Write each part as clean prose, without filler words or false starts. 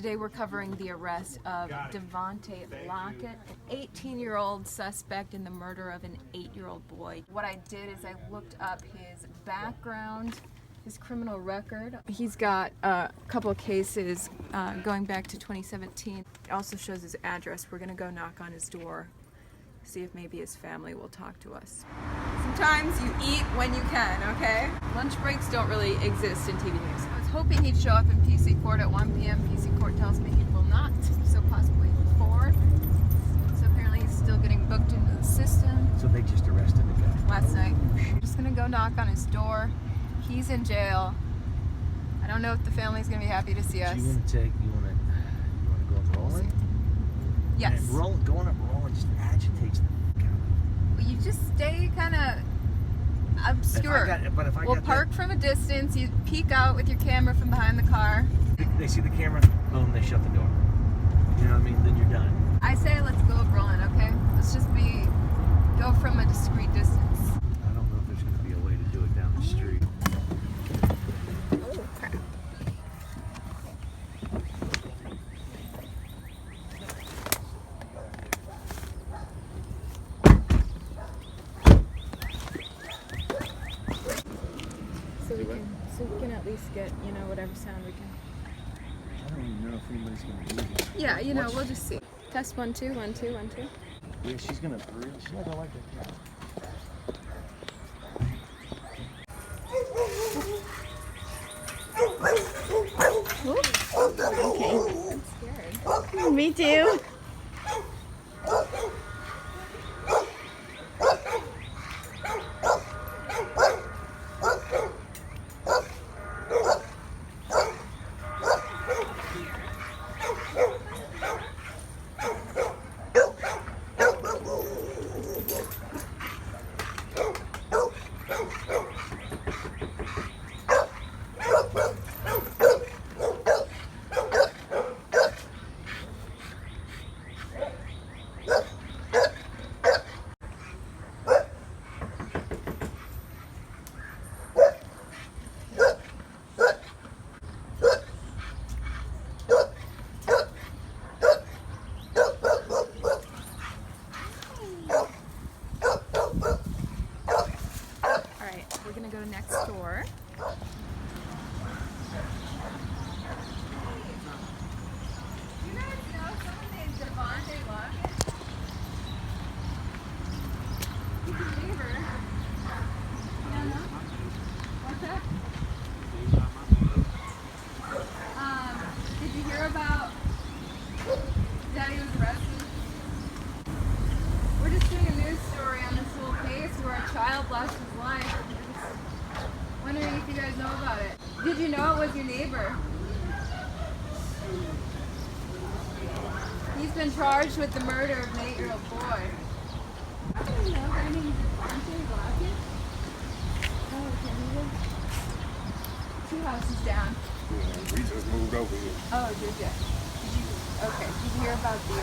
Today we're covering the arrest of Devontae Lockett, an 18-year-old suspect in the murder of an 8-year-old boy. What I did is I looked up his background, his criminal record. He's got a couple of cases going back to 2017. It also shows his address. We're gonna go knock on his door, see if maybe his family will talk to us. Sometimes you eat when you can, okay? Lunch breaks don't really exist in TV news. I was hoping he'd show up in PC court at 1 p.m. PC court tells me he will not, so possibly 4. So apparently he's still getting booked into the system. So they just arrested the guy? Last night. I'm just gonna go knock on his door. He's in jail. I don't know if the family's gonna be happy to see us. So you wanna go up rolling? Yes. And going up rolling just agitates the fuck out of me. You just stay kind of obscure. We'll park from a distance. You peek out with your camera from behind the car. They see the camera, boom, they shut the door. You know what I mean? Then you're done. I say let's go up rolling, okay? Let's just go from a discreet distance. I don't know if there's going to be a way to do it down the street. Oh, crap. So we can at least get, whatever sound we can. I don't even know if anybody's going to do this. Yeah, we'll just see. Test 1 2 1 2 1 2. Yeah, she's going to breathe. She's not going to like that cat. Okay. I'm scared. Me too. We're gonna go next door. You guys know someone named Devontae Lockett? He's a neighbor. Yeah, no? What's that? Did you hear about Daddy was arrested? We're just doing a news story on this little case where a child lost his life. Wondering if you guys know about it. Did you know it was your neighbor? He's been charged with the murder of an 8-year-old boy. I don't know. Her name is Devontae Lockett. Oh, okay. He lives 2 houses down. Yeah, we just moved over here. Oh, did you? Okay. Did you hear about the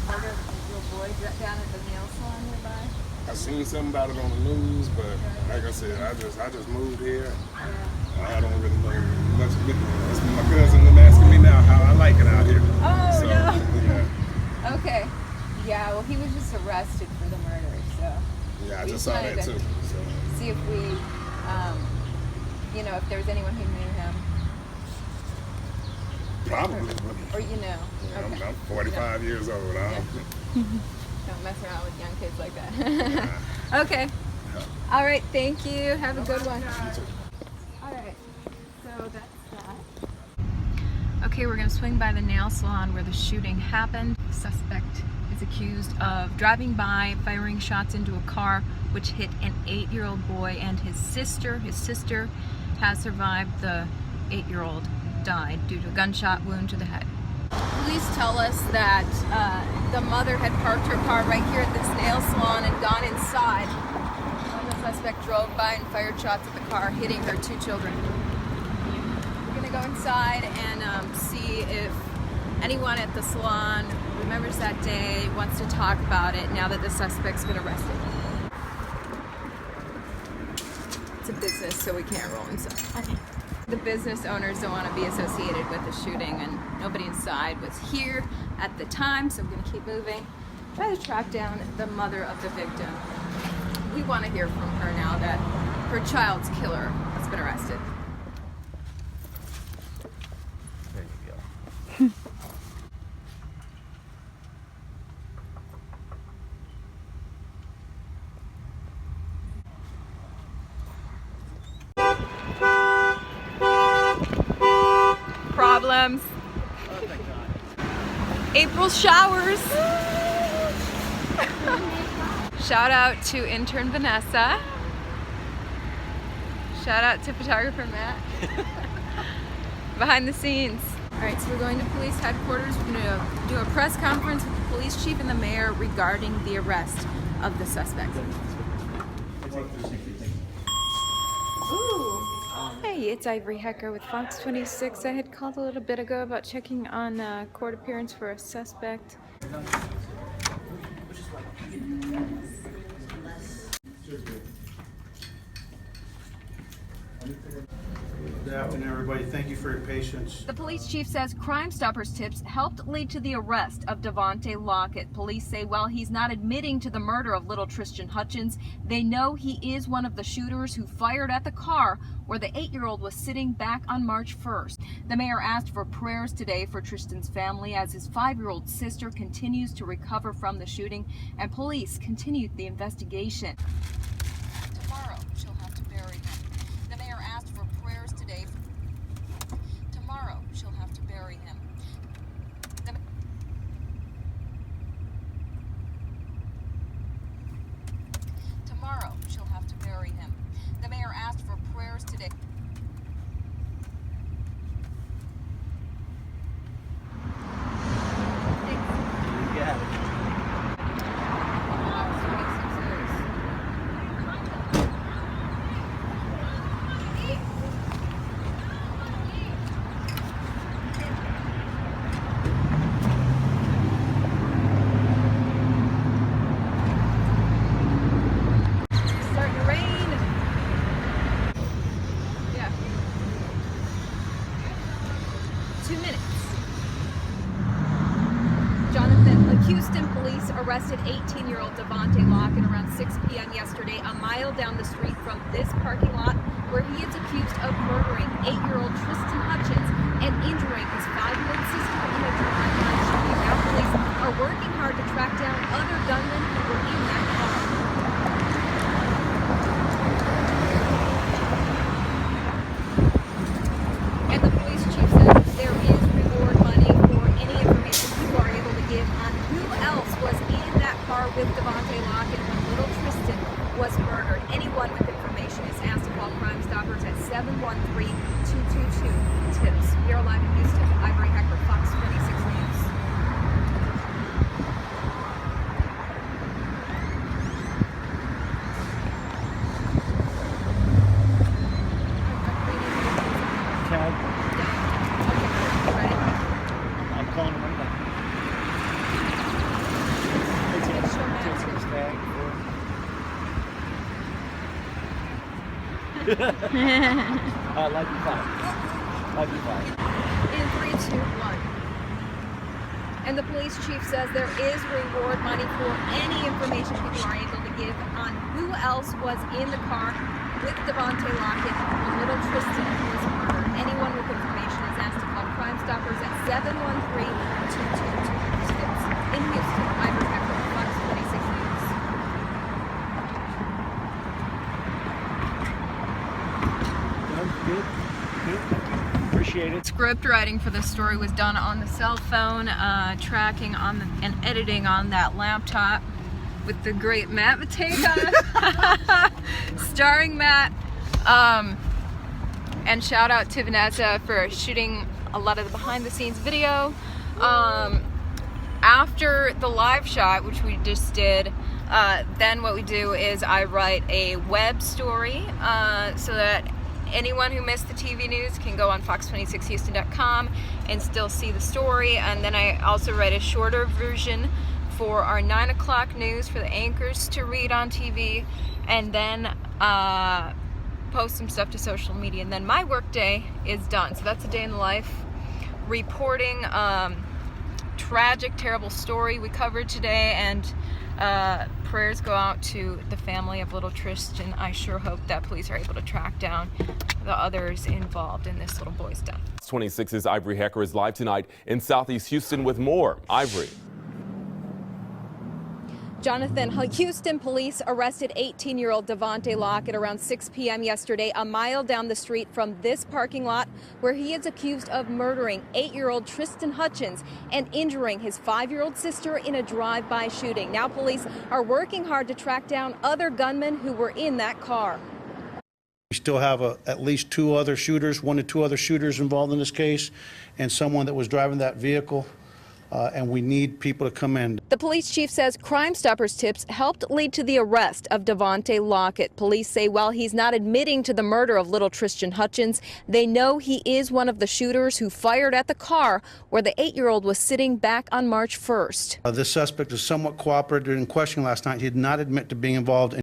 murder of an 8-year-old boy down at the nail salon nearby? I seen something about it on the news, but like I said, I just moved here. I don't really know much of it. That's my cousin them asking me now how I like it out here. Oh, so, no. Yeah. Okay. Yeah, well, he was just arrested for the murder, so. Yeah, I just saw that too. So. See if we, if there was anyone who knew him. Probably. Or Yeah, okay. I'm 45 years old. Don't mess around with young kids like that. Okay. All right, thank you. Have a good one. All right, so that's that. Okay, we're gonna swing by the nail salon where the shooting happened. The suspect is accused of driving by, firing shots into a car, which hit an 8-year-old boy and his sister. His sister has survived. The 8-year-old died due to a gunshot wound to the head. Police tell us that the mother had parked her car right here at this nail salon and gone inside when the suspect drove by and fired shots at the car, hitting her 2 children. We're gonna go inside and see if anyone at the salon remembers that day, wants to talk about it now that the suspect's been arrested. It's a business, so we can't roll inside. Okay. the business owners don't want to be associated with the shooting, and nobody inside was here at the time, so I'm going to keep moving. Try to track down the mother of the victim. We want to hear from her now that her child's killer has been arrested. There you go. Problems. Oh, thank God. April showers. Shout out to intern Vanessa. Shout out to photographer Matt. Behind the scenes. All right, so we're going to police headquarters. We're going to do a press conference with the police chief and the mayor regarding the arrest of the suspect. Ooh. Hey, it's Ivory Hecker with Fox 26. I had called a little bit ago about checking on court appearance for a suspect. Good afternoon, everybody. Thank you for your patience. The police chief says Crime Stoppers tips helped lead to the arrest of Devontae Lockett. Police say while he's not admitting to the murder of little Tristan Hutchins, they know he is one of the shooters who fired at the car where the 8-year-old was sitting back on March 1st. The mayor asked for prayers today for Tristan's family as his 5-year-old sister continues to recover from the shooting, and police continued the investigation. Tomorrow, she'll have to bury him. The mayor asked for prayers today. Tomorrow, she'll have to bury him. Tomorrow, she'll have to bury him. The mayor asked for prayers today. You got it. Starting to rain. Yeah. 2 minutes. Houston police arrested 18-year-old Devontae Lockett around 6 p.m. yesterday, a mile down the street from this parking lot, where he is accused of murdering 8-year-old Tristan Hutchins and injuring his 5-year-old sister in a drive-by shooting. Now police are working hard to track down other gunmen who were in that car. And the police chief says there is reward money for any information people are able to give on who else was in that car with Devontae Lockett when little Tristan was murdered. Anyone with information is asked to call Crime Stoppers at 713-222-TIPS. We are live in Houston. Ivory Hecker, Fox 26 News. Tag. Okay, ready? I'm calling him right now. It's your man, too. Tag. Like you five. Like you five. In 3, 2, 1. And the police chief says there is reward money for any information people are able to give on who else was in the car with Devontae Lockett when little Tristan was murdered. Anyone with information is asked to call Crime Stoppers at 713-222-TIPS. In Houston, Ivory Hecker, Fox 26 News. Good. Good. Thank you. Appreciate it. Script writing for this story was done on the cell phone, tracking on and editing on that laptop with the great Matt Matega, starring Matt. And shout out to Vanessa for shooting a lot of the behind the scenes video. After the live shot, which we just did, then what we do is I write a web story so that anyone who missed the TV news can go on fox26houston.com and still see the story. And then I also write a shorter version for our 9 o'clock news for the anchors to read on TV. And then post some stuff to social media, and then my work day is done. So that's a day in the life. Reporting tragic, terrible story we covered today, and prayers go out to the family of little Tristan. I sure hope that police are able to track down the others involved in this little boy's death. 26's Ivory Hecker is live tonight in Southeast Houston with more. Ivory. Jonathan, Houston police arrested 18-year-old Devontae Lockett around 6 p.m. yesterday, a mile down the street from this parking lot, where he is accused of murdering 8-year-old Tristan Hutchins and injuring his 5-year-old sister in a drive-by shooting. Now police are working hard to track down other gunmen who were in that car. We still have at least 2 other shooters, 1 to 2 other shooters involved in this case, and someone that was driving that vehicle. And we need people to come in. The police chief says Crime Stoppers tips helped lead to the arrest of Devontae Lockett. Police say while he's not admitting to the murder of little Tristan Hutchins, they know he is one of the shooters who fired at the car where the 8-year-old was sitting back on March 1st. This suspect is somewhat cooperative in questioning last night. He did not admit to being involved in